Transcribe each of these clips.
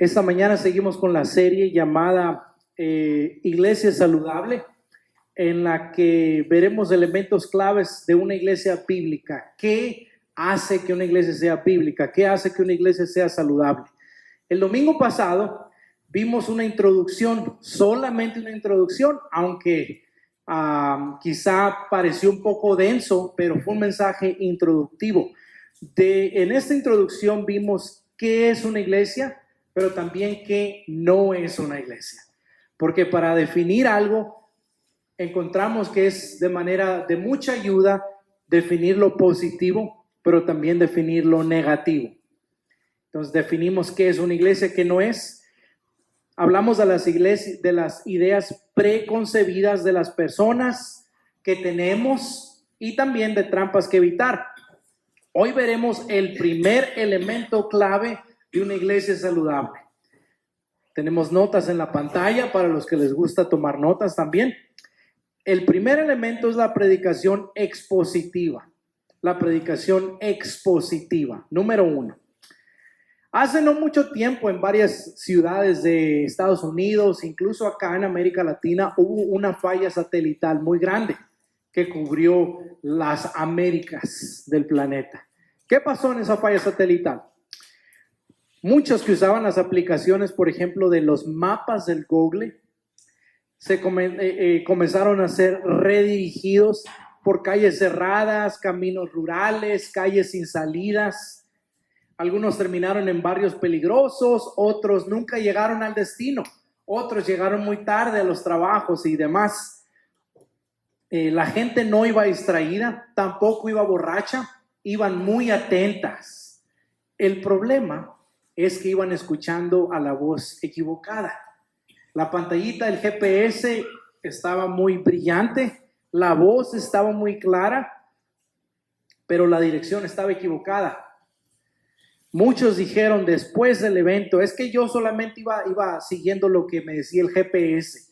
Esta mañana seguimos con la serie llamada Iglesia Saludable, en la que veremos elementos claves de una iglesia bíblica. ¿Qué hace que una iglesia sea bíblica? ¿Qué hace que una iglesia sea saludable? El domingo pasado vimos una introducción, solamente una introducción, aunque quizá pareció un poco denso, pero fue un mensaje introductivo. En esta introducción vimos qué es una iglesia, pero también qué no es una iglesia. Porque para definir algo, encontramos que es de mucha ayuda definir lo positivo, pero también definir lo negativo. Entonces definimos qué es una iglesia, qué no es. Hablamos de las ideas preconcebidas de las personas que tenemos y también de trampas que evitar. Hoy veremos el primer elemento clave de una iglesia saludable. Tenemos notas en la pantalla para los que les gusta tomar notas también. El primer elemento es la predicación expositiva. La predicación expositiva, número 1. Hace no mucho tiempo en varias ciudades de Estados Unidos, incluso acá en América Latina, hubo una falla satelital muy grande que cubrió las Américas del planeta. ¿Qué pasó en esa falla satelital? Muchos que usaban las aplicaciones, por ejemplo, de los mapas del Google, comenzaron a ser redirigidos por calles cerradas, caminos rurales, calles sin salidas. Algunos terminaron en barrios peligrosos, otros nunca llegaron al destino, otros llegaron muy tarde a los trabajos y demás. La gente no iba distraída, tampoco iba borracha, iban muy atentas. El problema es que iban escuchando a la voz equivocada. La pantallita del GPS estaba muy brillante, la voz estaba muy clara, pero la dirección estaba equivocada. Muchos dijeron después del evento, es que yo solamente iba siguiendo lo que me decía el GPS.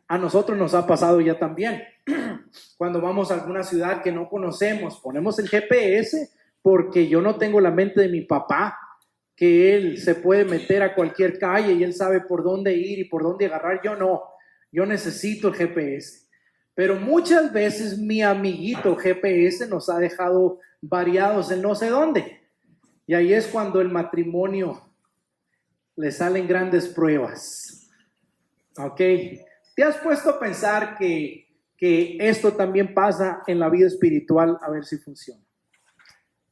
A nosotros nos ha pasado ya también. Cuando vamos a alguna ciudad que no conocemos, ponemos el GPS porque yo no tengo la mente de mi papá, que él se puede meter a cualquier calle y él sabe por dónde ir y por dónde agarrar. Yo no, yo necesito el GPS. Pero muchas veces mi amiguito GPS nos ha dejado variados en no sé dónde. Y ahí es cuando el matrimonio le salen grandes pruebas. ¿Ok? ¿Te has puesto a pensar que esto también pasa en la vida espiritual? A ver si funciona.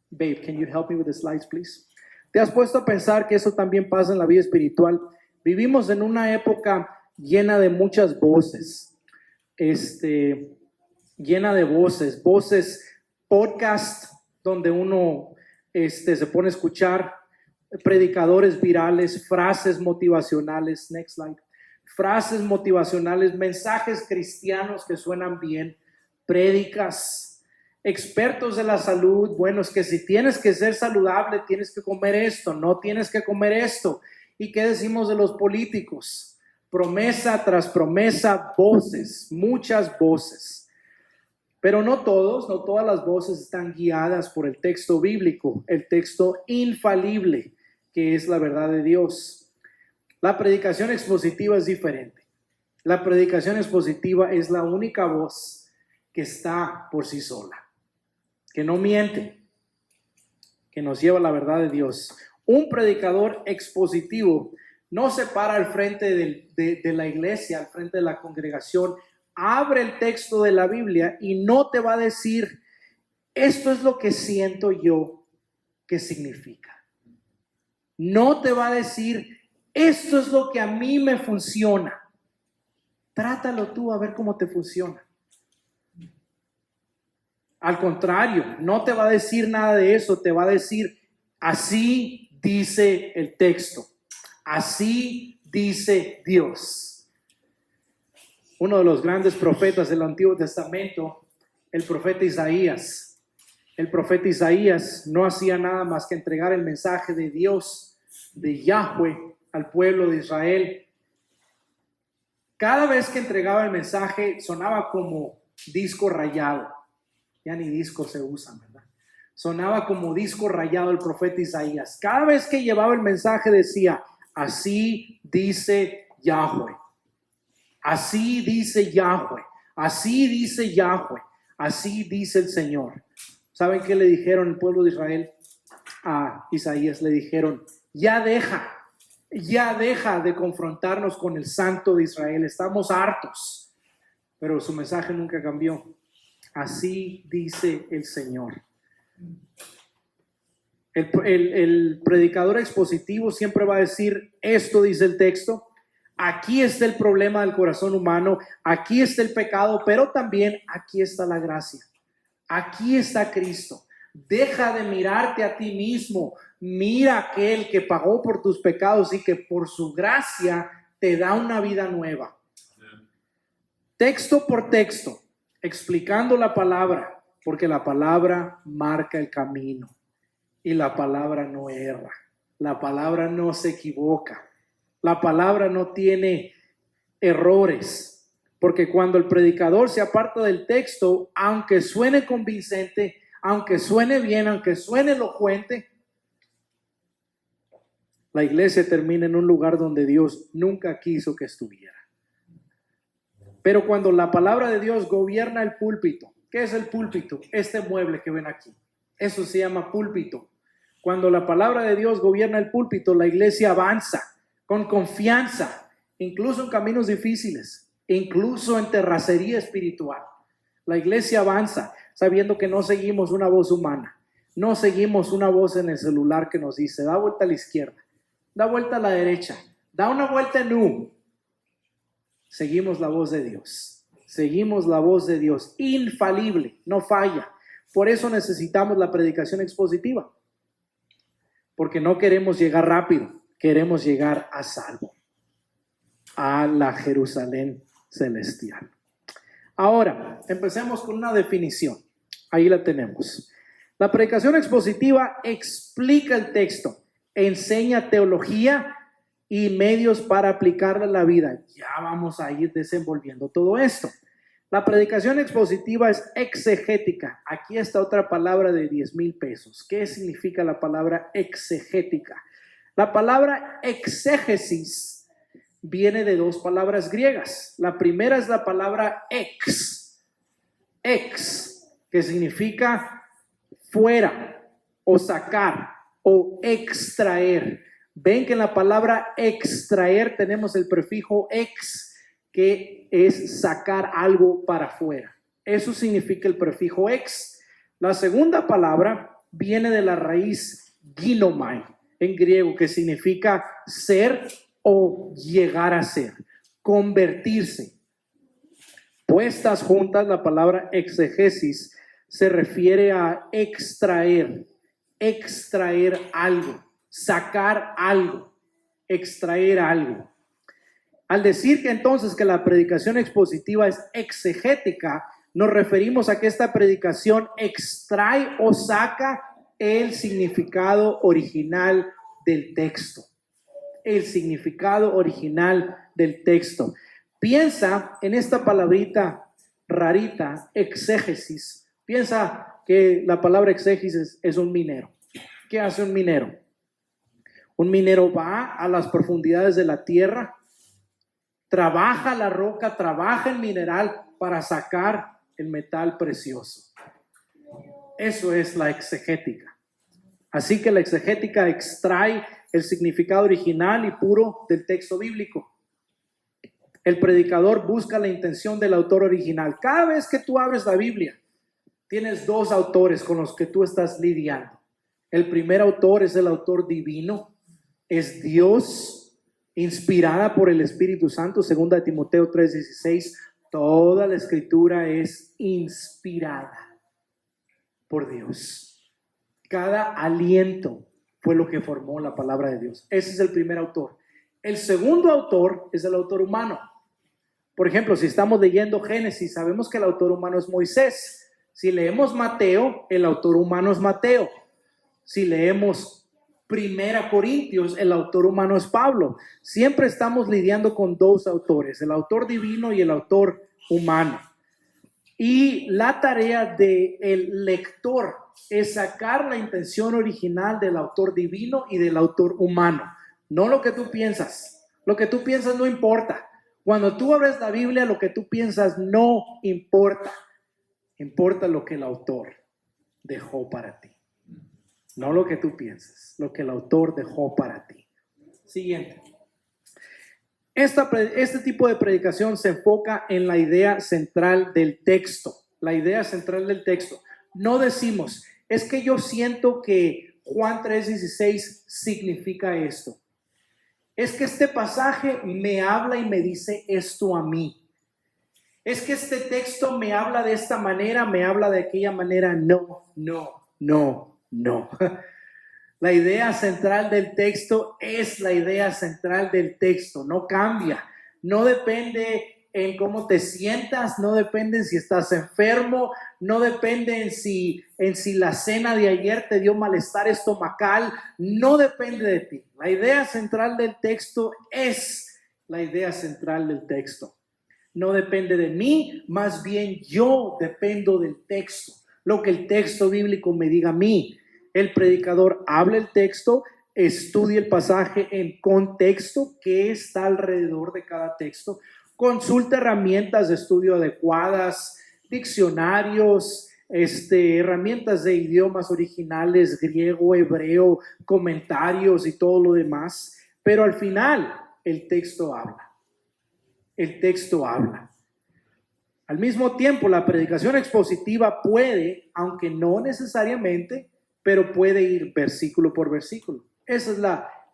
Babe, can you help me with the slides, please? ¿Te has puesto a pensar que eso también pasa en la vida espiritual? Vivimos en una época llena de muchas voces. Llena de voces, podcast donde uno se pone a escuchar predicadores virales, frases motivacionales, next slide, frases motivacionales, mensajes cristianos que suenan bien, prédicas, expertos de la salud, bueno, es que si tienes que ser saludable, tienes que comer esto, no tienes que comer esto. ¿Y qué decimos de los políticos? Promesa tras promesa, voces, muchas voces. Pero no todas las voces están guiadas por el texto bíblico, el texto infalible, que es la verdad de Dios. La predicación expositiva es diferente. La predicación expositiva es la única voz que está por sí sola, que no miente, que nos lleva a la verdad de Dios. Un predicador expositivo no se para al frente de la iglesia, al frente de la congregación, abre el texto de la Biblia y no te va a decir, esto es lo que siento yo que significa. No te va a decir, esto es lo que a mí me funciona. Trátalo tú a ver cómo te funciona. Al contrario, no te va a decir nada de eso, te va a decir, así dice el texto, así dice Dios. Uno de los grandes profetas del Antiguo Testamento, el profeta Isaías. El profeta Isaías no hacía nada más que entregar el mensaje de Dios, de Yahweh, al pueblo de Israel. Cada vez que entregaba el mensaje sonaba como disco rayado. Ya ni discos se usan, ¿verdad? Sonaba como disco rayado el profeta Isaías. Cada vez que llevaba el mensaje decía, así dice Yahweh, así dice Yahweh, así dice Yahweh, así dice el Señor. ¿Saben qué le dijeron el pueblo de Israel a Isaías? Le dijeron, ya deja de confrontarnos con el Santo de Israel, estamos hartos. Pero su mensaje nunca cambió. Así dice el Señor. El predicador expositivo siempre va a decir, esto dice el texto, aquí está el problema del corazón humano, aquí está el pecado, pero también aquí está la gracia, aquí está Cristo. Deja de mirarte a ti mismo, mira a aquel que pagó por tus pecados y que por su gracia te da una vida nueva. Texto por texto, explicando la palabra, porque la palabra marca el camino y la palabra no erra, la palabra no se equivoca, la palabra no tiene errores, porque cuando el predicador se aparta del texto, aunque suene convincente, aunque suene bien, aunque suene elocuente, la iglesia termina en un lugar donde Dios nunca quiso que estuviera. Pero cuando la palabra de Dios gobierna el púlpito, ¿qué es el púlpito? Este mueble que ven aquí, eso se llama púlpito. Cuando la palabra de Dios gobierna el púlpito, la iglesia avanza con confianza, incluso en caminos difíciles, incluso en terracería espiritual. La iglesia avanza sabiendo que no seguimos una voz humana, no seguimos una voz en el celular que nos dice, da vuelta a la izquierda, da vuelta a la derecha, da una vuelta en U. Seguimos la voz de Dios, seguimos la voz de Dios, infalible, no falla. Por eso necesitamos la predicación expositiva, porque no queremos llegar rápido, queremos llegar a salvo, a la Jerusalén celestial. Ahora, empecemos con una definición. Ahí la tenemos. La predicación expositiva explica el texto, enseña teología y medios para aplicarla a la vida. Ya vamos a ir desenvolviendo todo esto. La predicación expositiva es exegética. Aquí está otra palabra de 10,000 pesos. ¿Qué significa la palabra exegética? La palabra exégesis viene de dos palabras griegas. La primera es la palabra ex, que significa fuera o sacar o extraer. Ven que en la palabra extraer tenemos el prefijo ex, que es sacar algo para afuera. Eso significa el prefijo ex. La segunda palabra viene de la raíz ginomai en griego, que significa ser o llegar a ser, convertirse. Puestas juntas, la palabra exegesis se refiere a extraer algo, sacar algo, extraer algo. Al decir que entonces que la predicación expositiva es exegética, nos referimos a que esta predicación extrae o saca el significado original del texto. El significado original del texto. Piensa en esta palabrita rarita, exégesis. Piensa que la palabra exégesis es un minero. ¿Qué hace un minero? Un minero va a las profundidades de la tierra, trabaja la roca, trabaja el mineral para sacar el metal precioso. Eso es la exegética. Así que la exegética extrae el significado original y puro del texto bíblico. El predicador busca la intención del autor original. Cada vez que tú abres la Biblia, tienes dos autores con los que tú estás lidiando. El primer autor es el autor divino, es Dios, inspirada por el Espíritu Santo. 2 Timoteo 3:16, toda la escritura es inspirada por Dios. Cada aliento fue lo que formó la palabra de Dios. Ese es el primer autor. El segundo autor es el autor humano. Por ejemplo, si estamos leyendo Génesis, sabemos que el autor humano es Moisés. Si leemos Mateo, el autor humano es Mateo. Si leemos 1 Corintios, el autor humano es Pablo. Siempre estamos lidiando con dos autores, el autor divino y el autor humano. Y la tarea del lector es sacar la intención original del autor divino y del autor humano, no lo que tú piensas. Lo que tú piensas no importa. Cuando tú abres la Biblia, lo que tú piensas no importa. Importa lo que el autor dejó para ti. No lo que tú piensas, lo que el autor dejó para ti. Siguiente. Este tipo de predicación se enfoca en la idea central del texto. La idea central del texto. No decimos, es que yo siento que Juan 3:16 significa esto. Es que este pasaje me habla y me dice esto a mí. Es que este texto me habla de esta manera, me habla de aquella manera. No. La idea central del texto es la idea central del texto, no cambia, no depende en cómo te sientas, no depende en si estás enfermo, no depende en si la cena de ayer te dio malestar estomacal, no depende de ti. La idea central del texto es la idea central del texto. No depende de mí, más bien yo dependo del texto, lo que el texto bíblico me diga a mí. El predicador habla el texto, estudia el pasaje en contexto, qué está alrededor de cada texto, consulta herramientas de estudio adecuadas, diccionarios, herramientas de idiomas originales, griego, hebreo, comentarios y todo lo demás, pero al final el texto habla. El texto habla. Al mismo tiempo, la predicación expositiva puede, aunque no necesariamente, pero puede ir versículo por versículo. Esa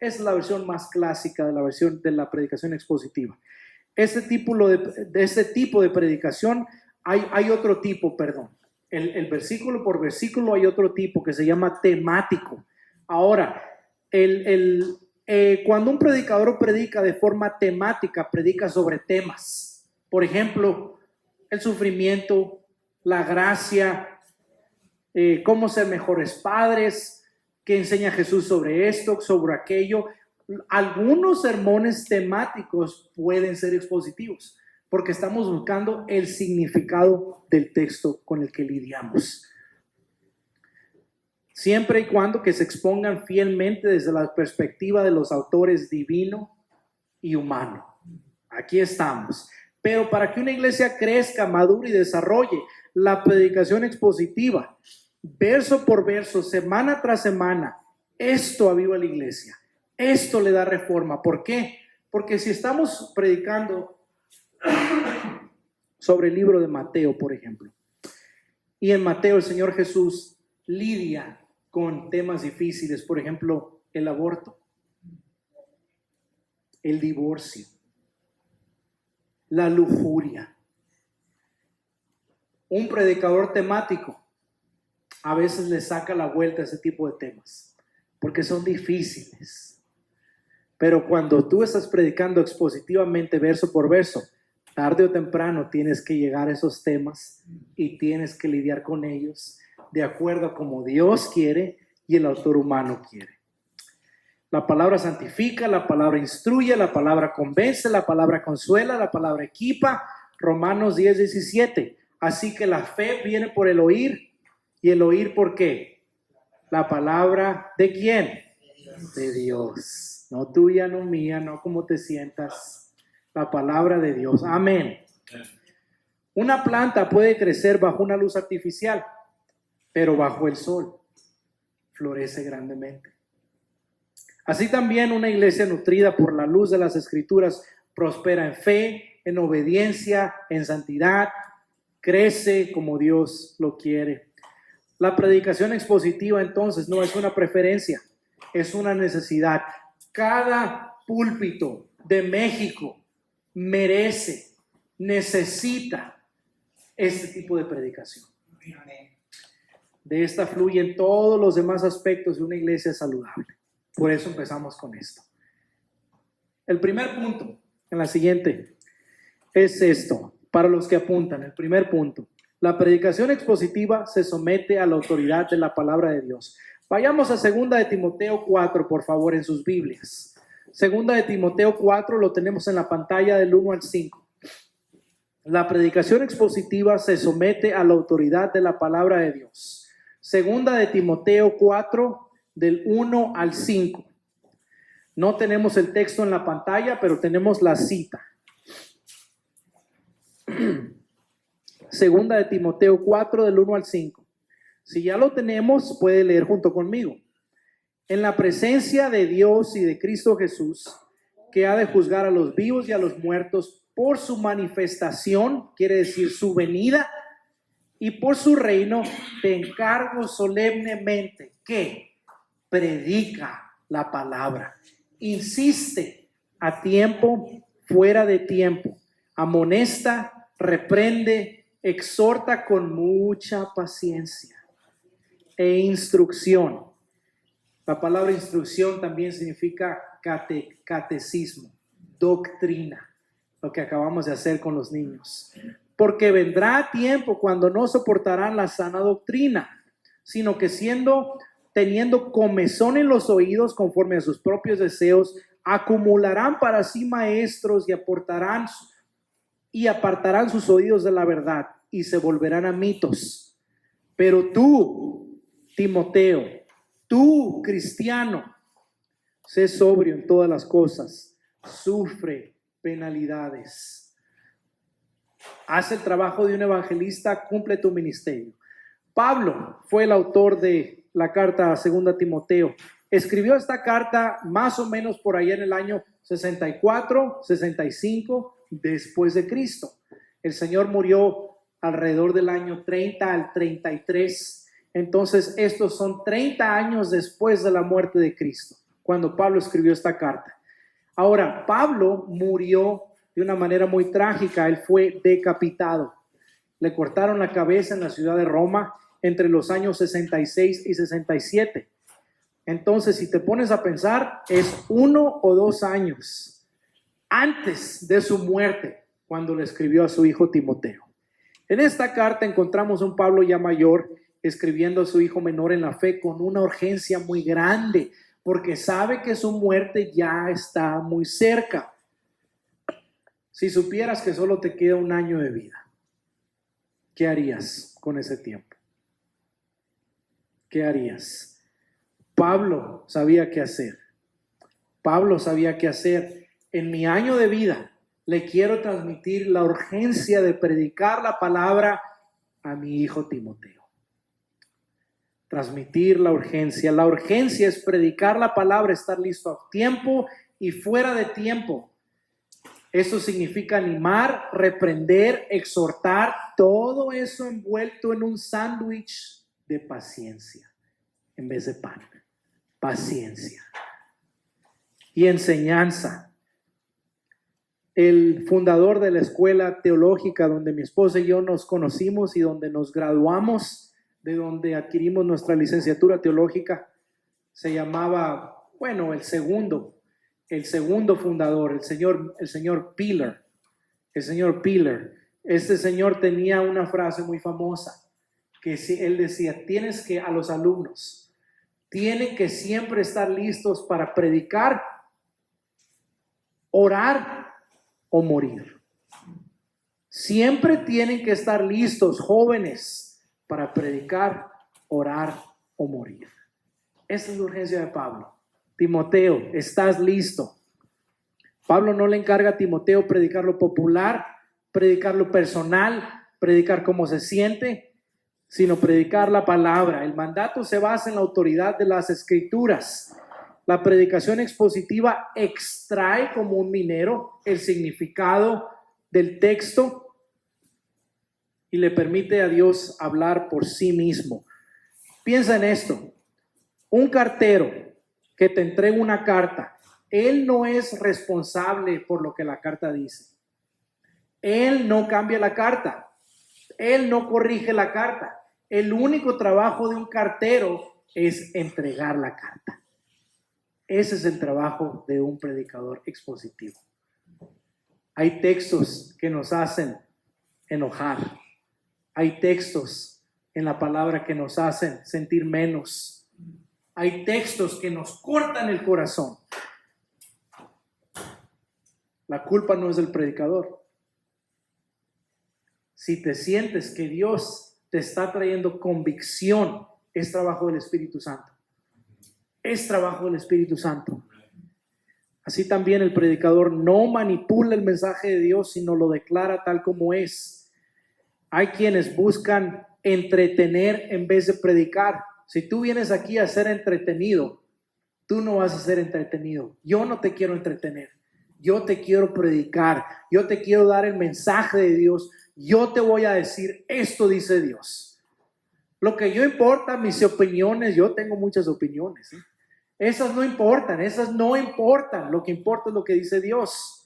es la versión más clásica de la versión de la predicación expositiva. Este tipo de predicación hay otro tipo, perdón. El versículo por versículo hay otro tipo que se llama temático. Ahora, cuando un predicador predica de forma temática, predica sobre temas. Por ejemplo, el sufrimiento, la gracia, cómo ser mejores padres, qué enseña Jesús sobre esto, sobre aquello. Algunos sermones temáticos pueden ser expositivos porque estamos buscando el significado del texto con el que lidiamos. Siempre y cuando que se expongan fielmente desde la perspectiva de los autores divino y humano. Aquí estamos. Pero para que una iglesia crezca, madure y desarrolle la predicación expositiva, verso por verso, semana tras semana, esto aviva la iglesia. Esto le da reforma. ¿Por qué? Porque si estamos predicando sobre el libro de Mateo, por ejemplo, y en Mateo el Señor Jesús lidia con temas difíciles, por ejemplo, el aborto, el divorcio, la lujuria. Un predicador temático a veces le saca la vuelta a ese tipo de temas, porque son difíciles. Pero cuando tú estás predicando expositivamente verso por verso, tarde o temprano tienes que llegar a esos temas y tienes que lidiar con ellos de acuerdo a como Dios quiere y el autor humano quiere. La palabra santifica, la palabra instruye, la palabra convence, la palabra consuela, la palabra equipa. Romanos 10:17. Así que la fe viene por el oír, y el oír ¿por qué? La palabra ¿de quién? De Dios. No tuya, no mía, no como te sientas. La palabra de Dios. Amén. Una planta puede crecer bajo una luz artificial, pero bajo el sol florece grandemente. Así también una iglesia nutrida por la luz de las Escrituras prospera en fe, en obediencia, en santidad, crece como Dios lo quiere. La predicación expositiva entonces no es una preferencia, es una necesidad. Cada púlpito de México merece, necesita este tipo de predicación. De esta fluyen todos los demás aspectos de una iglesia saludable. Por eso empezamos con esto. El primer punto, en la siguiente, es esto, para los que apuntan. El primer punto, la predicación expositiva se somete a la autoridad de la palabra de Dios. Vayamos a 2 de Timoteo 4, por favor, en sus Biblias. 2 de Timoteo 4 lo tenemos en la pantalla del 1 al 5. La predicación expositiva se somete a la autoridad de la palabra de Dios. Segunda de Timoteo 4, del 1 al 5. No tenemos el texto en la pantalla, pero tenemos la cita. Segunda de Timoteo 4, del 1 al 5. Si ya lo tenemos, puede leer junto conmigo. En la presencia de Dios y de Cristo Jesús, que ha de juzgar a los vivos y a los muertos por su manifestación, quiere decir su venida, y por su reino, te encargo solemnemente que predica la palabra. Insiste a tiempo, fuera de tiempo. Amonesta, reprende, exhorta con mucha paciencia e instrucción. La palabra instrucción también significa catecismo, doctrina, lo que acabamos de hacer con los niños. Porque vendrá tiempo cuando no soportarán la sana doctrina, sino que teniendo comezón en los oídos conforme a sus propios deseos, acumularán para sí maestros y apartarán sus oídos de la verdad y se volverán a mitos. Pero tú, Timoteo, tú, cristiano, sé sobrio en todas las cosas, sufre penalidades. Haz el trabajo de un evangelista, cumple tu ministerio. Pablo fue el autor de la carta a 2 Timoteo. Escribió esta carta más o menos por allá en el año 64, 65 después de Cristo. El Señor murió alrededor del año 30 al 33. Entonces, estos son 30 años después de la muerte de Cristo, cuando Pablo escribió esta carta. Ahora, Pablo murió de una manera muy trágica. Él fue decapitado. Le cortaron la cabeza en la ciudad de Roma entre los años 66 y 67. Entonces, si te pones a pensar, es 1 o 2 años antes de su muerte cuando le escribió a su hijo Timoteo. En esta carta encontramos un Pablo ya mayor escribiendo a su hijo menor en la fe con una urgencia muy grande, porque sabe que su muerte ya está muy cerca. Si supieras que solo te queda 1 año de vida, ¿qué harías con ese tiempo? ¿Qué harías? Pablo sabía qué hacer. Pablo sabía qué hacer. En mi año de vida le quiero transmitir la urgencia de predicar la palabra a mi hijo Timoteo. Transmitir la urgencia. La urgencia es predicar la palabra, estar listo a tiempo y fuera de tiempo. Eso significa animar, reprender, exhortar, todo eso envuelto en un sándwich de paciencia en vez de pan. Paciencia y enseñanza. El fundador de la escuela teológica donde mi esposa y yo nos conocimos y donde nos graduamos, de donde adquirimos nuestra licenciatura teológica, se llamaba, el segundo fundador, el señor Pillar. El señor Pillar. Este señor tenía una frase muy famosa, que él decía, a los alumnos, tienen que siempre estar listos para predicar, orar o morir. Siempre tienen que estar listos, jóvenes, para predicar, orar o morir. Esa es la urgencia de Pablo. Timoteo, ¿estás listo? Pablo no le encarga a Timoteo predicar lo popular, predicar lo personal, predicar cómo se siente, sino predicar la palabra. El mandato se basa en la autoridad de las Escrituras. La predicación expositiva extrae como un minero el significado del texto y le permite a Dios hablar por sí mismo. Piensa en esto. Un cartero que te entrega una carta, él no es responsable por lo que la carta dice. Él no cambia la carta. Él no corrige la carta. El único trabajo de un cartero es entregar la carta. Ese es el trabajo de un predicador expositivo. Hay textos que nos hacen enojar. Hay textos en la palabra que nos hacen sentir menos. Hay textos que nos cortan el corazón. La culpa no es del predicador. Si te sientes que Dios te está trayendo convicción es trabajo del Espíritu Santo. Es trabajo del Espíritu Santo. Así también el predicador no manipula el mensaje de Dios, sino lo declara tal como es. Hay quienes buscan entretener en vez de predicar. Si tú vienes aquí a ser entretenido, tú no vas a ser entretenido. Yo no te quiero entretener. Yo te quiero predicar. Yo te quiero dar el mensaje de Dios. Yo te voy a decir, esto dice Dios. Lo que yo importa, mis opiniones, yo tengo muchas opiniones, ¿eh? Esas no importan. Lo que importa es lo que dice Dios.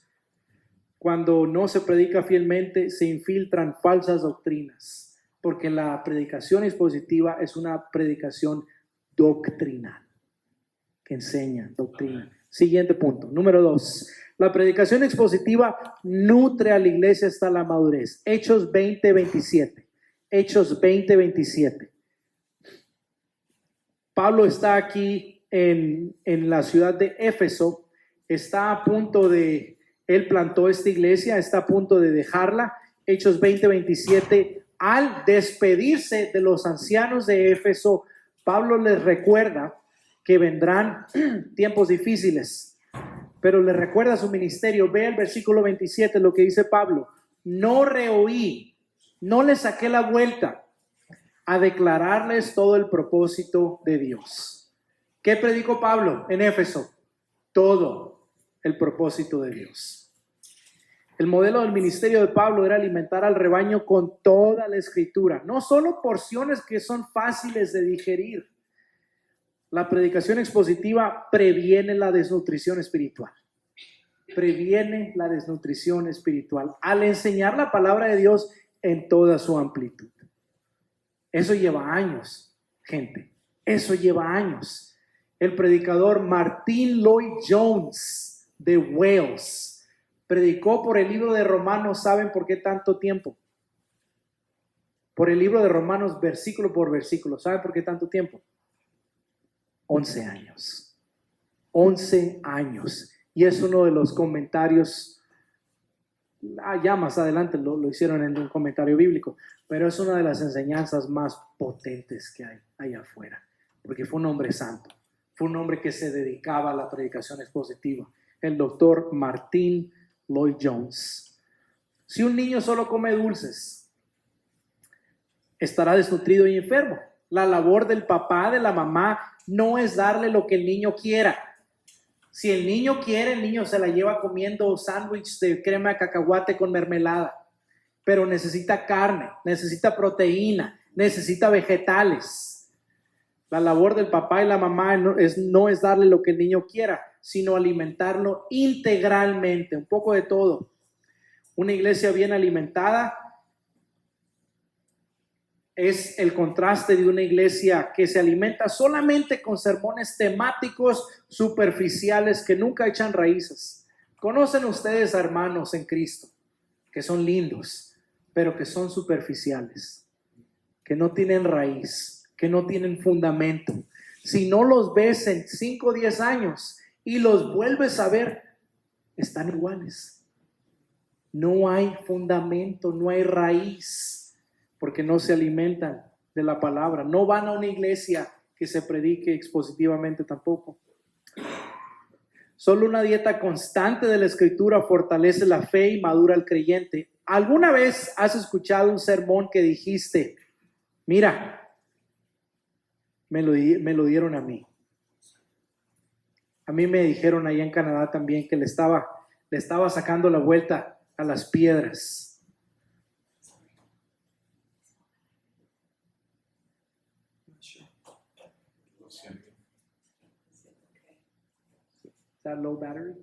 Cuando no se predica fielmente, se infiltran falsas doctrinas, porque la predicación expositiva es una predicación doctrinal, que enseña doctrina. Siguiente punto, número 2. La predicación expositiva nutre a la iglesia hasta la madurez. Hechos 20:27. Hechos 20:27. Pablo está aquí en la ciudad de Éfeso. Está a punto de, él plantó esta iglesia, está a punto de dejarla. Hechos 20:27. Al despedirse de los ancianos de Éfeso, Pablo les recuerda que vendrán tiempos difíciles, pero les recuerda su ministerio. Ve el versículo 27, lo que dice Pablo: no rehuí, no le saqué la vuelta a declararles todo el propósito de Dios. ¿Qué predicó Pablo en Éfeso? Todo el propósito de Dios. El modelo del ministerio de Pablo era alimentar al rebaño con toda la escritura, no solo porciones que son fáciles de digerir. La predicación expositiva previene la desnutrición espiritual. Previene la desnutrición espiritual al enseñar la palabra de Dios en toda su amplitud. Eso lleva años, gente. Eso lleva años. El predicador Martin Lloyd-Jones de Wales predicó por el libro de Romanos. ¿Saben por qué tanto tiempo? Por el libro de Romanos, versículo por versículo. ¿Saben por qué tanto tiempo? 11 años. 11 años. Y es uno de los comentarios, ya más adelante lo hicieron en un comentario bíblico, pero es una de las enseñanzas más potentes que hay allá afuera, porque fue un hombre santo, fue un hombre que se dedicaba a la predicación expositiva, el doctor Martin Lloyd-Jones. Si un niño solo come dulces, estará desnutrido y enfermo. La labor del papá, de la mamá, no es darle lo que el niño quiera. Si el niño quiere, el niño se la lleva comiendo sándwich de crema de cacahuate con mermelada, pero necesita carne, necesita proteína, necesita vegetales. La labor del papá y la mamá no es darle lo que el niño quiera, sino alimentarlo integralmente, un poco de todo. Una iglesia bien alimentada es el contraste de una iglesia que se alimenta solamente con sermones temáticos superficiales que nunca echan raíces. ¿Conocen ustedes a hermanos en Cristo que son lindos, pero que son superficiales, que no tienen raíz, que no tienen fundamento? Si no los ves en 5 o 10 años y los vuelves a ver, están iguales. No hay fundamento, no hay raíz, porque no se alimentan de la palabra. No van a una iglesia que se predique expositivamente tampoco. Solo una dieta constante de la escritura fortalece la fe y madura al creyente. ¿Alguna vez has escuchado un sermón que dijiste, mira, me lo dieron a mí? A mí me dijeron allá en Canadá también que le estaba sacando la vuelta a las piedras. Low battery?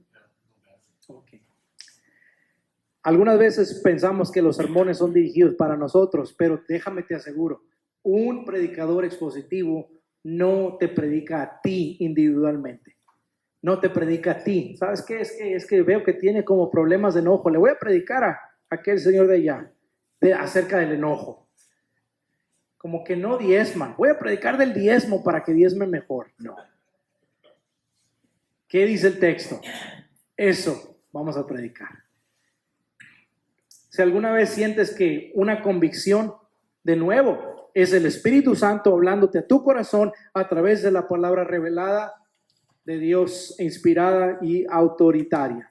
Okay. Algunas veces pensamos que los sermones son dirigidos para nosotros, pero déjame te aseguro, un predicador expositivo no te predica a ti individualmente. No te predica a ti. ¿Sabes qué? Es que veo que tiene como problemas de enojo. Le voy a predicar a aquel señor de allá acerca del enojo. Como que no diezman. Voy a predicar del diezmo para que diezme mejor. No. ¿Qué dice el texto? Eso vamos a predicar. Si alguna vez sientes que una convicción, de nuevo, es el Espíritu Santo hablándote a tu corazón a través de la palabra revelada de Dios, inspirada y autoritaria.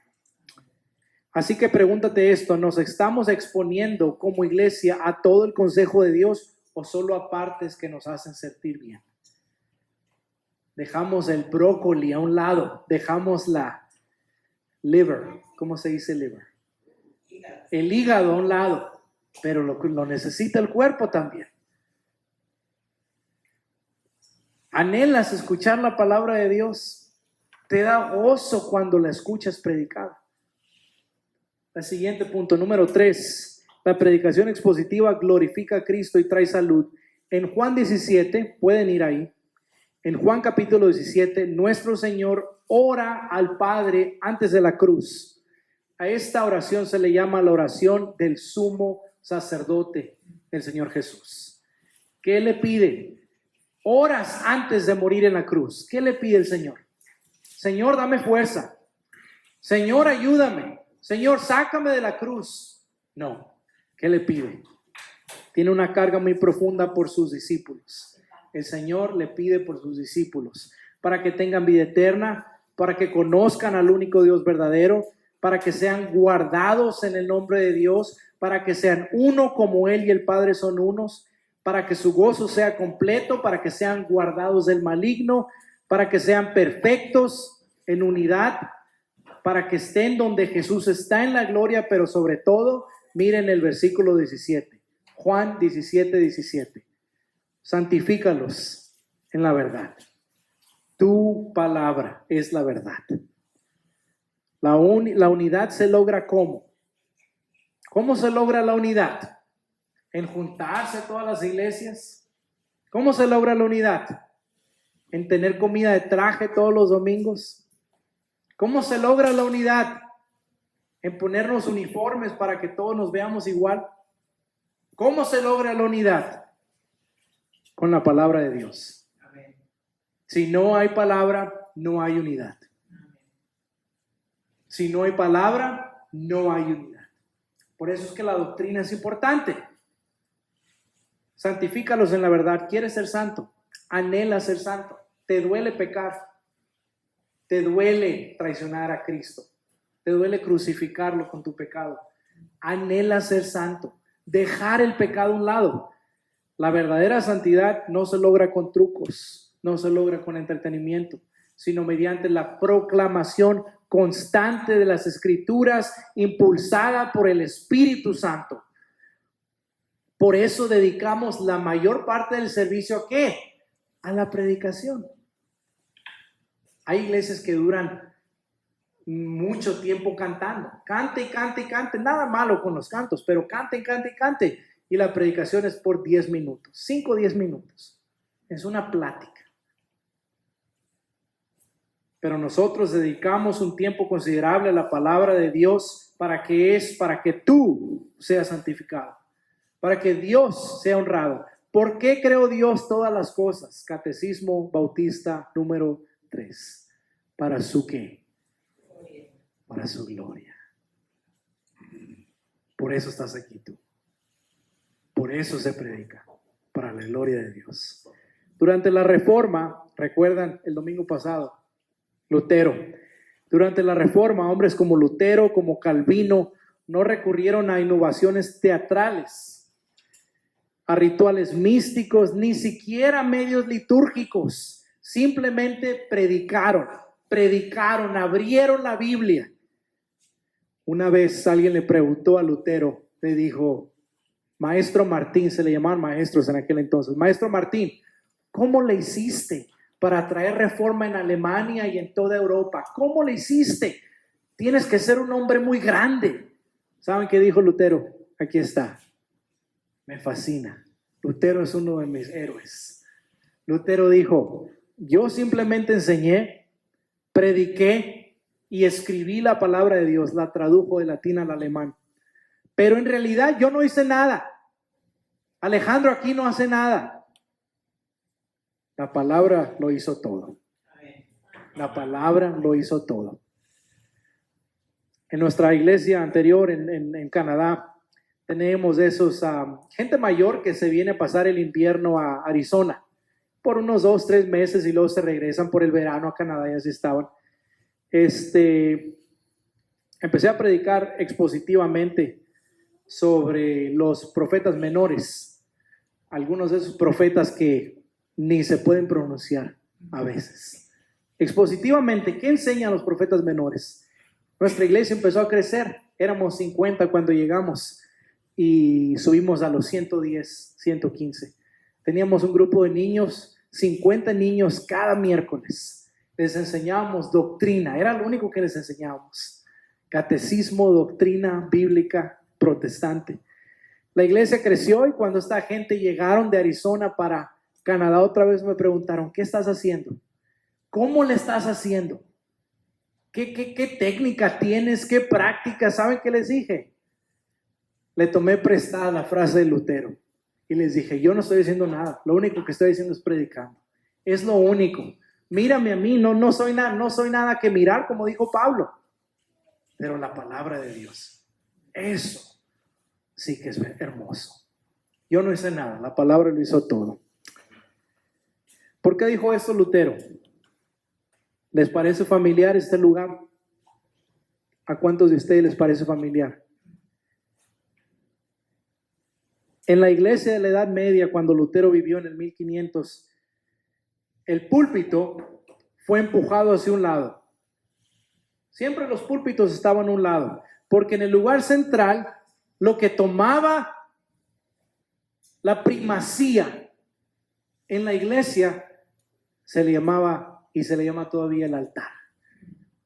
Así que pregúntate esto, ¿nos estamos exponiendo como iglesia a todo el consejo de Dios o solo a partes que nos hacen sentir bien? Dejamos el brócoli a un lado, dejamos la liver, ¿cómo se dice liver? El hígado a un lado, pero lo necesita el cuerpo también. ¿Anhelas escuchar la palabra de Dios? ¿Te da gozo cuando la escuchas predicada? El siguiente punto, número 3, la predicación expositiva glorifica a Cristo y trae salud. En Juan 17, pueden ir ahí, en Juan capítulo 17, nuestro Señor ora al Padre antes de la cruz. A esta oración se le llama la oración del sumo sacerdote, el Señor Jesús. ¿Qué le pide? Horas antes de morir en la cruz, ¿qué le pide el Señor? Señor, dame fuerza. Señor, ayúdame. Señor, sácame de la cruz. No, ¿qué le pide? Tiene una carga muy profunda por sus discípulos. El Señor le pide por sus discípulos, para que tengan vida eterna, para que conozcan al único Dios verdadero, para que sean guardados en el nombre de Dios, para que sean uno como Él y el Padre son unos, para que su gozo sea completo, para que sean guardados del maligno, para que sean perfectos en unidad, para que estén donde Jesús está en la gloria, pero sobre todo, miren el versículo 17, Juan 17, 17. Santifícalos en la verdad. Tu palabra es la verdad. La unidad se logra ¿cómo? ¿Cómo se logra la unidad? ¿En juntarse todas las iglesias? ¿Cómo se logra la unidad? ¿En tener comida de traje todos los domingos? ¿Cómo se logra la unidad? ¿En ponernos uniformes para que todos nos veamos igual? ¿Cómo se logra la unidad? Con la palabra de Dios. Amén. Si no hay palabra, no hay unidad. Amén. Si no hay palabra, no hay unidad. Por eso es que la doctrina es importante. Santifícalos en la verdad. ¿Quieres ser santo? Anhela ser santo. ¿Te duele pecar? ¿Te duele traicionar a Cristo? ¿Te duele crucificarlo con tu pecado? Anhela ser santo. Dejar el pecado a un lado. La verdadera santidad no se logra con trucos, no se logra con entretenimiento, sino mediante la proclamación constante de las Escrituras, impulsada por el Espíritu Santo. Por eso dedicamos la mayor parte del servicio ¿a qué? A la predicación. Hay iglesias que duran mucho tiempo cantando. Cante y cante y cante. Nada malo con los cantos, pero cante y cante y cante. Y la predicación es por 10 minutos, 5 o 10 minutos. Es una plática. Pero nosotros dedicamos un tiempo considerable a la palabra de Dios para que tú seas santificado, para que Dios sea honrado. ¿Por qué creó Dios todas las cosas? Catecismo Bautista número 3. ¿Para su qué? Para su gloria. Por eso estás aquí tú. Por eso se predica, para la gloria de Dios. Durante la Reforma, recuerdan el domingo pasado, Lutero. Durante la Reforma, hombres como Lutero, como Calvino, no recurrieron a innovaciones teatrales, a rituales místicos, ni siquiera a medios litúrgicos. Simplemente predicaron, abrieron la Biblia. Una vez alguien le preguntó a Lutero, le dijo, Maestro Martín, se le llamaban maestros en aquel entonces, Maestro Martín, ¿cómo le hiciste para traer reforma en Alemania y en toda Europa? ¿Cómo le hiciste? Tienes que ser un hombre muy grande. ¿Saben qué dijo Lutero? Aquí está. Me fascina. Lutero es uno de mis héroes. Lutero dijo, yo simplemente enseñé, prediqué y escribí la palabra de Dios, la tradujo de latín al alemán. Pero en realidad yo no hice nada. Alejandro aquí no hace nada. La palabra lo hizo todo. La palabra lo hizo todo. En nuestra iglesia anterior en Canadá, Tenemos esos, gente mayor que se viene a pasar el invierno a Arizona por unos 2, 3 meses y luego se regresan por el verano a Canadá y así estaban. Empecé a predicar expositivamente sobre los profetas menores, algunos de esos profetas que ni se pueden pronunciar a veces. Expositivamente, ¿qué enseñan los profetas menores? Nuestra iglesia empezó a crecer, éramos 50 cuando llegamos y subimos a los 110, 115. Teníamos un grupo de niños, 50 niños cada miércoles. Les enseñábamos doctrina, era lo único que les enseñábamos. Catecismo, doctrina bíblica protestante. La iglesia creció y cuando esta gente llegaron de Arizona para Canadá, otra vez me preguntaron, ¿qué estás haciendo? ¿Cómo le estás haciendo? ¿Qué técnica tienes? ¿Qué práctica? ¿Saben qué les dije? Le tomé prestada la frase de Lutero y les dije, yo no estoy diciendo nada, lo único que estoy diciendo es predicando. Es lo único. Mírame a mí, no soy nada que mirar, como dijo Pablo. Pero la palabra de Dios, eso sí que es hermoso. Yo no hice nada, la palabra lo hizo todo. ¿Por qué dijo esto Lutero? ¿Les parece familiar este lugar? ¿A cuántos de ustedes les parece familiar? En la iglesia de la Edad Media, cuando Lutero vivió en el 1500, el púlpito fue empujado hacia un lado. Siempre los púlpitos estaban a un lado, porque en el lugar central, lo que tomaba la primacía en la iglesia se le llamaba y se le llama todavía el altar.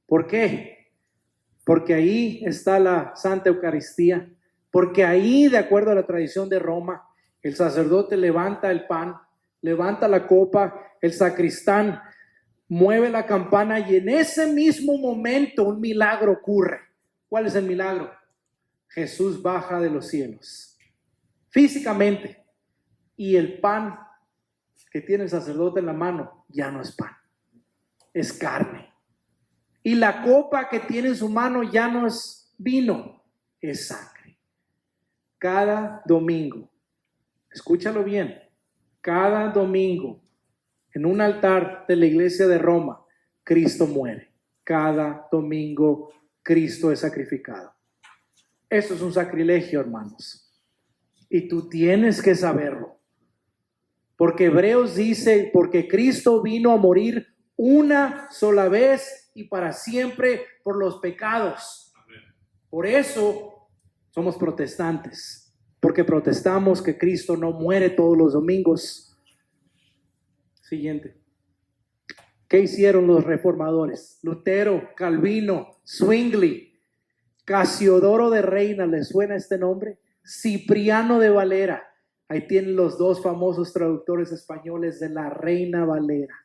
¿Por qué? Porque ahí está la Santa Eucaristía. Porque ahí, de acuerdo a la tradición de Roma, el sacerdote levanta el pan, levanta la copa, el sacristán mueve la campana y en ese mismo momento un milagro ocurre. ¿Cuál es el milagro? Jesús baja de los cielos, físicamente, y el pan que tiene el sacerdote en la mano ya no es pan, es carne. Y la copa que tiene en su mano ya no es vino, es sangre. Cada domingo, escúchalo bien, cada domingo en un altar de la iglesia de Roma, Cristo muere. Cada domingo Cristo es sacrificado. Eso es un sacrilegio, hermanos. Y tú tienes que saberlo. Porque Hebreos dice, porque Cristo vino a morir una sola vez y para siempre por los pecados. Por eso somos protestantes, porque protestamos que Cristo no muere todos los domingos. Siguiente. ¿Qué hicieron los reformadores? Lutero, Calvino, Zwingli, Casiodoro de Reina, ¿les suena este nombre? Cipriano de Valera. Ahí tienen los dos famosos traductores españoles de la Reina Valera.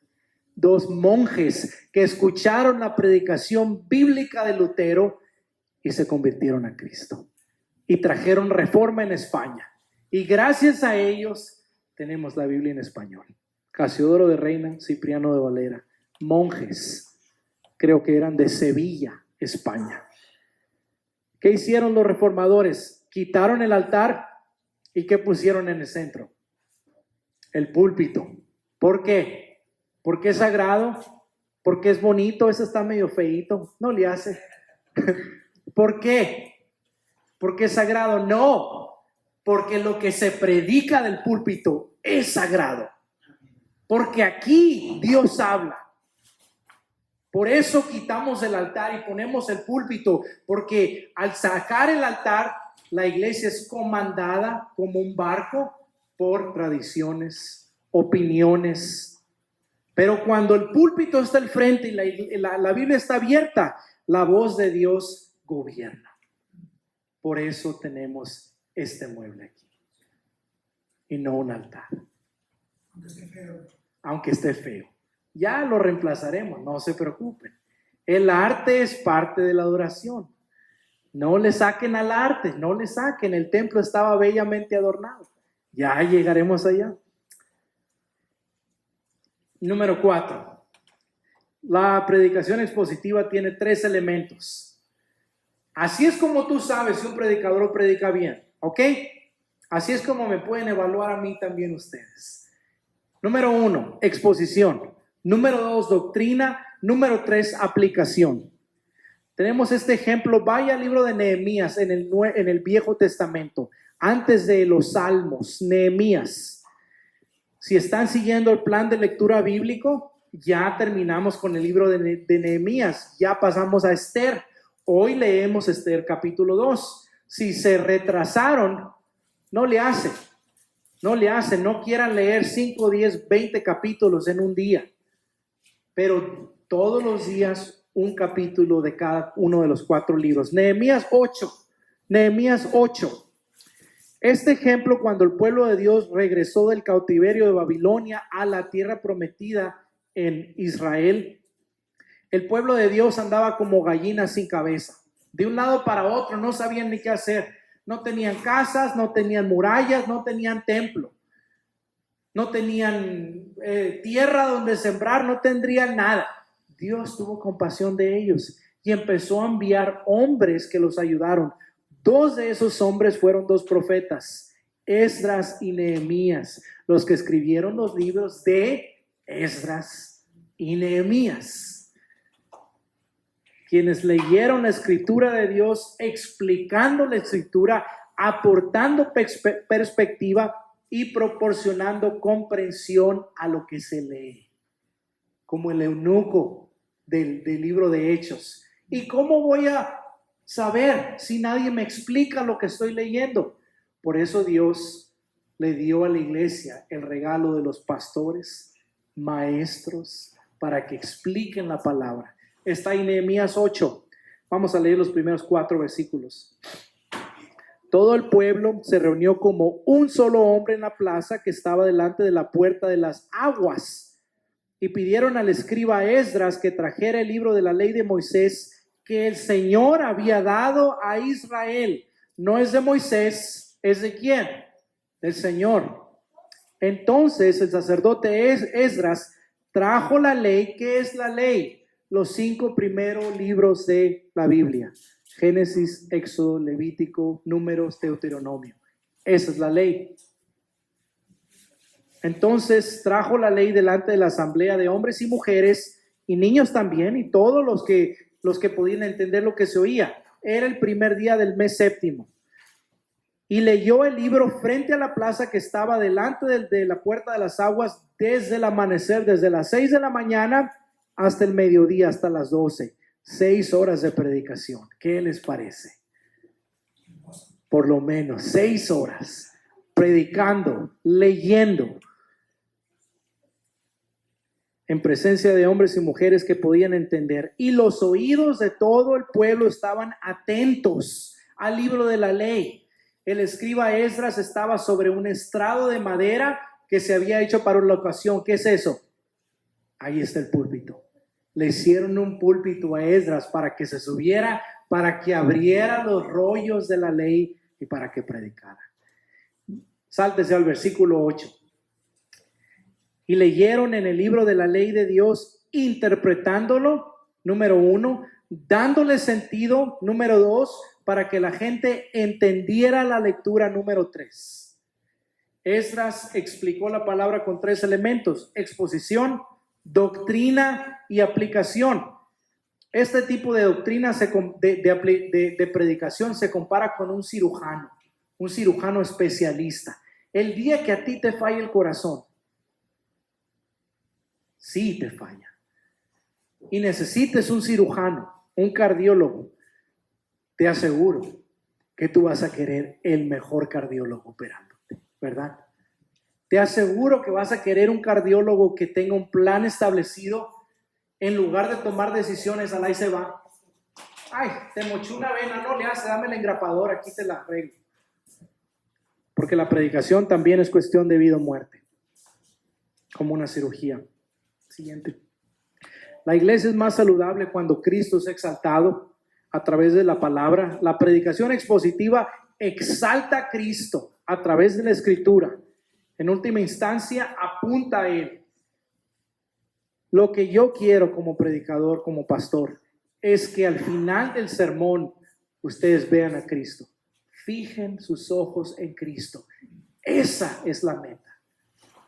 Dos monjes que escucharon la predicación bíblica de Lutero y se convirtieron a Cristo. Y trajeron reforma en España. Y gracias a ellos tenemos la Biblia en español. Casiodoro de Reina, Cipriano de Valera. Monjes, creo que eran de Sevilla, España. ¿Qué hicieron los reformadores? Quitaron el altar y ¿qué pusieron en el centro? El púlpito. ¿Por qué? Porque es sagrado, porque es bonito, ese está medio feíto, no le hace. ¿Por qué? Porque es sagrado. No, porque lo que se predica del púlpito es sagrado. Porque aquí Dios habla. Por eso quitamos el altar y ponemos el púlpito, porque al sacar el altar, la iglesia es comandada como un barco por tradiciones, opiniones. Pero cuando el púlpito está al frente y la Biblia está abierta, la voz de Dios gobierna. Por eso tenemos este mueble aquí y no un altar. Aunque esté feo. Ya lo reemplazaremos, no se preocupen. El arte es parte de la adoración. No le saquen al arte, no le saquen. El templo estaba bellamente adornado. Ya llegaremos allá. Número 4. La predicación expositiva tiene 3 elementos. Así es como tú sabes si un predicador predica bien. ¿Ok? Así es como me pueden evaluar a mí también ustedes. Número 1, exposición. Número 2, doctrina. Número 3, aplicación. Tenemos este ejemplo. Vaya al libro de Nehemías en el Viejo Testamento, antes de los Salmos. Nehemías. Si están siguiendo el plan de lectura bíblico, ya terminamos con el libro de Nehemías. Ya pasamos a Esther. Hoy leemos Esther capítulo 2. Si se retrasaron, no le hacen. No quieran leer 5, 10, 20 capítulos en un día. Pero todos los días un capítulo de cada uno de los 4 libros. Nehemías 8. Este ejemplo, cuando el pueblo de Dios regresó del cautiverio de Babilonia a la tierra prometida en Israel, el pueblo de Dios andaba como gallinas sin cabeza. De un lado para otro, no sabían ni qué hacer. No tenían casas, no tenían murallas, no tenían templo. No tenían tierra donde sembrar, no tendrían nada. Dios tuvo compasión de ellos y empezó a enviar hombres que los ayudaron. 2 de esos hombres fueron 2 profetas, Esdras y Nehemías, los que escribieron los libros de Esdras y Nehemías, quienes leyeron la escritura de Dios, explicando la escritura, aportando perspectiva y proporcionando comprensión a lo que se lee, como el eunuco del libro de Hechos. ¿Y cómo voy a saber si nadie me explica lo que estoy leyendo? Por eso Dios le dio a la iglesia el regalo de los pastores, maestros, para que expliquen la palabra. Está en Nehemías 8. Vamos a leer los primeros 4 versículos. Todo el pueblo se reunió como un solo hombre en la plaza que estaba delante de la puerta de las aguas, y pidieron al escriba Esdras que trajera el libro de la ley de Moisés que el Señor había dado a Israel. No es de Moisés, ¿es de quién? Del Señor. Entonces el sacerdote Esdras trajo la ley. ¿Qué es la ley? Los 5 primeros libros de la Biblia: Génesis, Éxodo, Levítico, Números, Deuteronomio. Esa es la ley. Entonces trajo la ley delante de la asamblea de hombres y mujeres y niños también, y todos los que podían entender lo que se oía. Era el primer día del mes 7. Y leyó el libro frente a la plaza que estaba delante de la puerta de las aguas desde el amanecer, desde las 6 de la mañana hasta el mediodía, hasta las 12. 6 horas de predicación. ¿Qué les parece? Por lo menos 6 horas predicando, leyendo, en presencia de hombres y mujeres que podían entender. Y los oídos de todo el pueblo estaban atentos al libro de la ley. El escriba Esdras estaba sobre un estrado de madera que se había hecho para la ocasión. ¿Qué es eso? Ahí está el púlpito. Le hicieron un púlpito a Esdras para que se subiera, para que abriera los rollos de la ley y para que predicara. Sáltese al versículo 8. Y leyeron en el libro de la ley de Dios, interpretándolo, número 1, dándole sentido, número 2, para que la gente entendiera la lectura, número 3. Esdras explicó la palabra con 3 elementos: exposición, doctrina y aplicación. Este tipo de doctrina de predicación se compara con un cirujano especialista. El día que a ti te falla el corazón, sí te falla, y necesites un cirujano, un cardiólogo, te aseguro que tú vas a querer el mejor cardiólogo operándote, ¿verdad? Te aseguro que vas a querer un cardiólogo que tenga un plan establecido. En lugar de tomar decisiones, al ahí se va. Ay, te mochó una vena, no le hace, dame el engrapador, aquí te la arreglo. Porque la predicación también es cuestión de vida o muerte, como una cirugía. Siguiente. La iglesia es más saludable cuando Cristo es exaltado a través de la palabra. La predicación expositiva exalta a Cristo a través de la escritura. En última instancia, apunta a Él. Lo que yo quiero como predicador, como pastor, es que al final del sermón ustedes vean a Cristo fijen sus ojos en Cristo. Esa es la meta.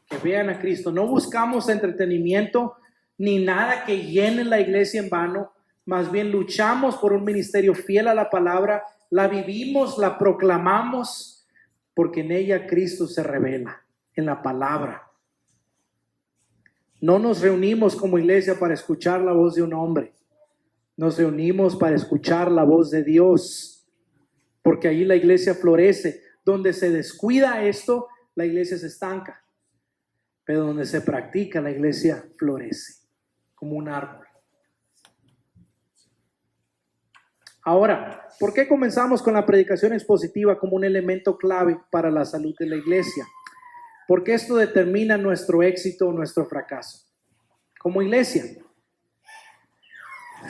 Que vean a Cristo. No buscamos entretenimiento ni nada que llene la iglesia en vano. Más bien luchamos por un ministerio fiel a la palabra. La vivimos, la proclamamos, porque en ella Cristo se revela, en la palabra. No nos reunimos como iglesia para escuchar la voz de un hombre. Nos reunimos para escuchar la voz de Dios, porque ahí la iglesia florece. Donde se descuida esto, la iglesia se estanca. Pero donde se practica, la iglesia florece como un árbol. Ahora, ¿por qué comenzamos con la predicación expositiva como un elemento clave para la salud de la iglesia? Porque esto determina nuestro éxito o nuestro fracaso. Como iglesia,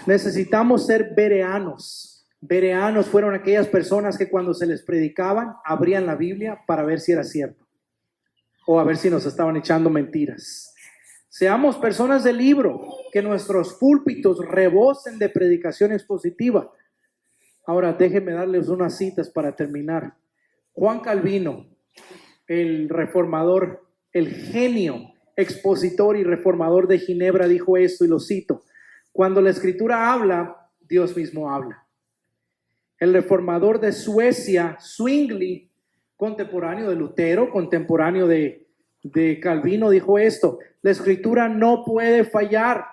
necesitamos ser bereanos. Bereanos fueron aquellas personas que cuando se les predicaban, abrían la Biblia para ver si era cierto o a ver si nos estaban echando mentiras. Seamos personas del libro, que nuestros púlpitos rebosen de predicación expositiva. Ahora, déjenme darles unas citas para terminar. Juan Calvino, el reformador, el genio expositor y reformador de Ginebra, dijo esto y lo cito: cuando la escritura habla, Dios mismo habla. El reformador de Suecia, Zwingli, contemporáneo de Lutero, contemporáneo de Calvino, dijo esto: la escritura no puede fallar,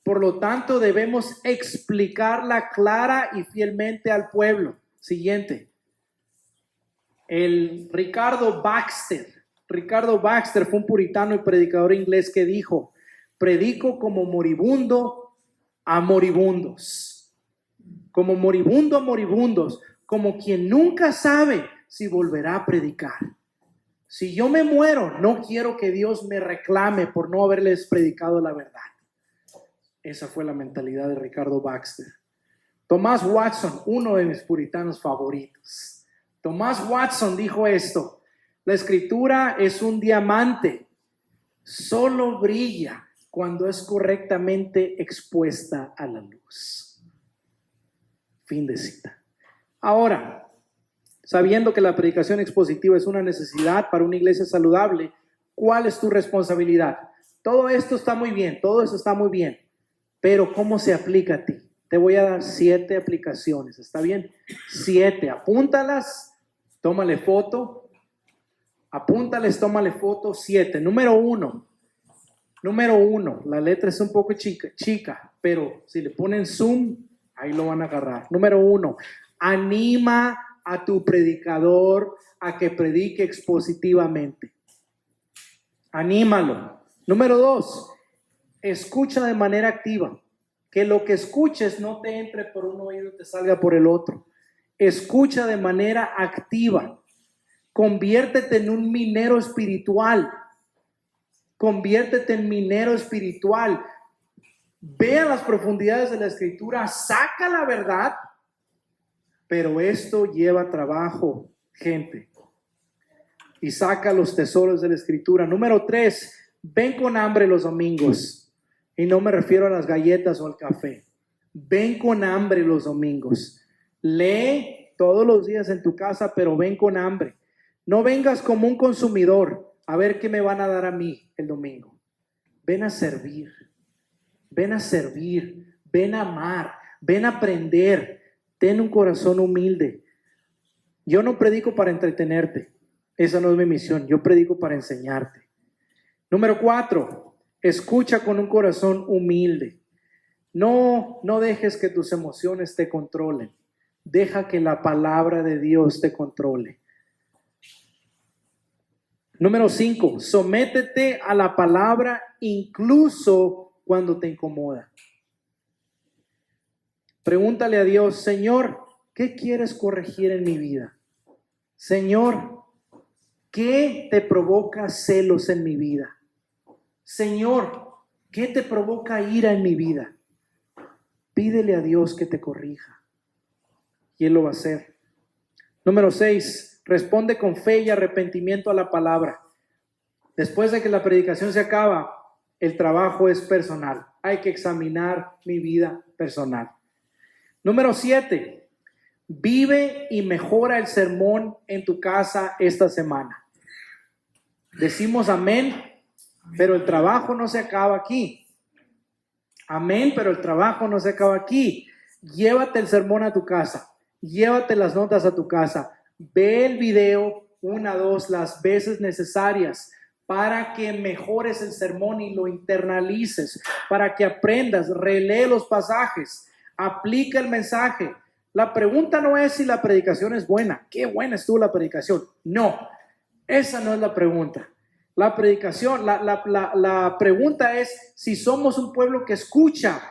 por lo tanto debemos explicarla clara y fielmente al pueblo. Siguiente. El Ricardo Baxter fue un puritano y predicador inglés que dijo: predico como moribundo a moribundos, como moribundo a moribundos, como quien nunca sabe si volverá a predicar. Si yo me muero, no quiero que Dios me reclame por no haberles predicado la verdad. Esa fue la mentalidad de Ricardo Baxter. Thomas Watson, uno de mis puritanos favoritos. Thomas Watson dijo esto: la escritura es un diamante, solo brilla cuando es correctamente expuesta a la luz. Fin de cita. Ahora, sabiendo que la predicación expositiva es una necesidad para una iglesia saludable, ¿cuál es tu responsabilidad? Todo esto está muy bien, todo eso está muy bien, pero ¿cómo se aplica a ti? Te voy a dar 7 aplicaciones, ¿está bien? 7, apúntalas, tómale foto, apúntales, tómale foto. 7, número 1, la letra es un poco chica, pero si le ponen zoom, ahí lo van a agarrar. Número 1, anima a tu predicador a que predique expositivamente. Anímalo. Número 2, escucha de manera activa. Que lo que escuches no te entre por un oído y te salga por el otro. Escucha de manera activa. Conviértete en un minero espiritual. Ve a las profundidades de la escritura, saca la verdad, pero esto lleva trabajo, gente. Y saca los tesoros de la escritura. Número 3, ven con hambre los domingos. Y no me refiero a las galletas o al café. Ven con hambre los domingos. Lee todos los días en tu casa, pero ven con hambre. No vengas como un consumidor a ver qué me van a dar a mí el domingo. Ven a servir. Ven a amar, ven a aprender. Ten un corazón humilde. Yo no predico para entretenerte. Esa no es mi misión. Yo predico para enseñarte. Número 4. Escucha con un corazón humilde. No dejes que tus emociones te controlen. Deja que la palabra de Dios te controle. Número 5. Sométete a la palabra incluso cuando te incomoda. Pregúntale a Dios: Señor, ¿qué quieres corregir en mi vida? Señor, ¿qué te provoca celos en mi vida? Señor, ¿qué te provoca ira en mi vida? Pídele a Dios que te corrija y Él lo va a hacer. Número 6, responde con fe y arrepentimiento a la palabra. Después de que la predicación se acaba, el trabajo es personal. Hay que examinar mi vida personal. Número 7, Vive y mejora el sermón en tu casa esta semana. Decimos amén, pero el trabajo no se acaba aquí. Amén, pero el trabajo no se acaba aquí. Llévate el sermón a tu casa. Llévate las notas a tu casa. Ve el video 1, 2 las veces necesarias para que mejores el sermón y lo internalices, para que aprendas, relee los pasajes, aplica el mensaje. La pregunta no es si la predicación es buena. Qué buena estuvo la predicación. No, esa no es la pregunta. La predicación, la pregunta es si somos un pueblo que escucha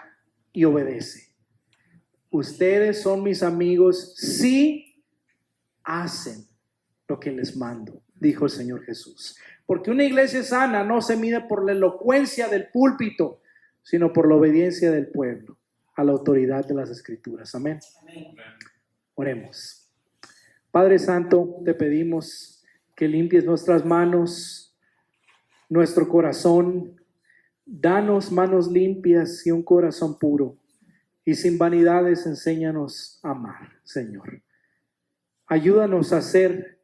y obedece. Ustedes son mis amigos si hacen lo que les mando, dijo el Señor Jesús. Porque una iglesia sana no se mide por la elocuencia del púlpito, sino por la obediencia del pueblo a la autoridad de las Escrituras. Amén. Amén. Oremos. Padre Santo, te pedimos que limpies nuestras manos, nuestro corazón. Danos manos limpias y un corazón puro. Y sin vanidades enséñanos a amar, Señor. Ayúdanos a ser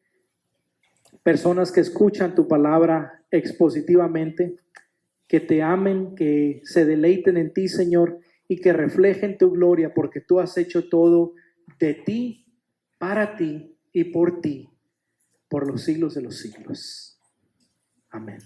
personas que escuchan tu palabra expositivamente, que te amen, que se deleiten en ti, Señor, y que reflejen tu gloria, porque tú has hecho todo de ti, para ti y por ti, por los siglos de los siglos. Amén.